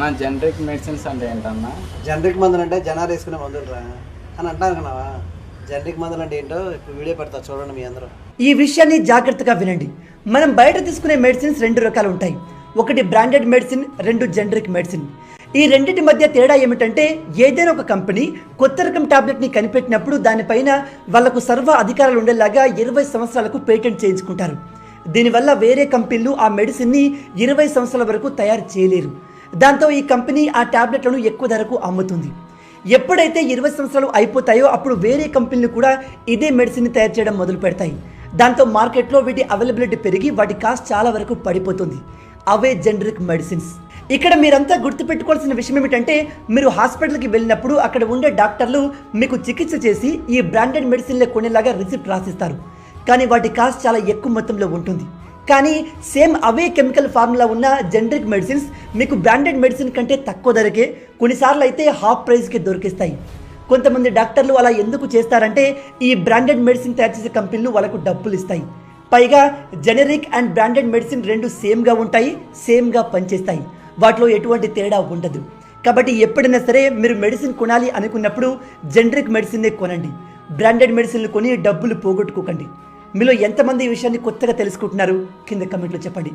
నా generic medicines అంటే ఏంటన్నా? జనరిక్ మందులు అంటే జనాలు వేసుకునే మందులు రా అని అంటారు కన్నావా. జనరిక్ మందులు అంటే ఏంటో ఇప్పుడు వీడియో పెడతా చూడండి మీ అందరూ. ఈ విషయాన్ని జాగ్రత్తగా వినండి. మనం బయట తీసుకునే మెడిసిన్స్ 2 రకాలు ఉంటాయి. ఒకటి బ్రాండెడ్ మెడిసిన్, 2 జనరిక్ మెడిసిన్. ఈ రెండింటి మధ్య తేడా ఏమిటంటే, ఏదైనా ఒక కంపెనీ కొత్త రకం టాబ్లెట్ని కనిపెట్టినప్పుడు దానిపైన వాళ్లకు సర్వ అధికారాలు ఉండేలాగా 20 సంవత్సరాలకు పేటెంట్ చేయించుకుంటారు. దీనివల్ల వేరే కంపెనీలు ఆ మెడిసిన్ని 20 సంవత్సరాల వరకు తయారు చేయలేరు. దాంతో ఈ కంపెనీ ఆ టాబ్లెట్లను ఎక్కువ ధరకు అమ్ముతుంది. ఎప్పుడైతే 20 సంవత్సరాలు అయిపోతాయో అప్పుడు వేరే కంపెనీలు కూడా ఇదే మెడిసిన్ని తయారు చేయడం మొదలు పెడతాయి. దాంతో మార్కెట్లో వీటి అవైలబిలిటీ పెరిగి వాటి కాస్ట్ చాలా వరకు పడిపోతుంది. అవే జనరిక్ మెడిసిన్స్. ఇక్కడ మీరంతా గుర్తుపెట్టుకోవాల్సిన విషయం ఏమిటంటే, మీరు హాస్పిటల్కి వెళ్ళినప్పుడు అక్కడ ఉండే డాక్టర్లు మీకు చికిత్స చేసి ఈ బ్రాండెడ్ మెడిసిన్లే కొనేలాగా రిసిప్ట్ రాసిస్తారు. కానీ వాటి కాస్ట్ చాలా ఎక్కువ మొత్తంలో ఉంటుంది. కానీ సేమ్ అవే కెమికల్ ఫార్ములా ఉన్న జనరిక్ మెడిసిన్స్ మీకు బ్రాండెడ్ మెడిసిన్ కంటే తక్కువ ధరకే, కొన్నిసార్లు అయితే హాఫ్ ప్రైస్కి దొరికిస్తాయి. కొంతమంది డాక్టర్లు అలా ఎందుకు చేస్తారంటే, ఈ బ్రాండెడ్ మెడిసిన్ తయారు చేసే కంపెనీలు వాళ్ళకు డబ్బులు ఇస్తాయి. పైగా జనరిక్ అండ్ బ్రాండెడ్ మెడిసిన్ 2 సేమ్గా ఉంటాయి, సేమ్గా పనిచేస్తాయి. వాటిలో ఎటువంటి తేడా ఉండదు. కాబట్టి ఎప్పుడైనా సరే మీరు మెడిసిన్ కొనాలి అనుకున్నప్పుడు జనరిక్ మెడిసిన్నే కొనండి. బ్రాండెడ్ మెడిసిన్లు కొని డబ్బులు పోగొట్టుకోకండి. మీలో ఎంతమంది ఈ విషయాన్ని కొత్తగా తెలుసుకుంటున్నారు కింద కమెంట్లో చెప్పండి.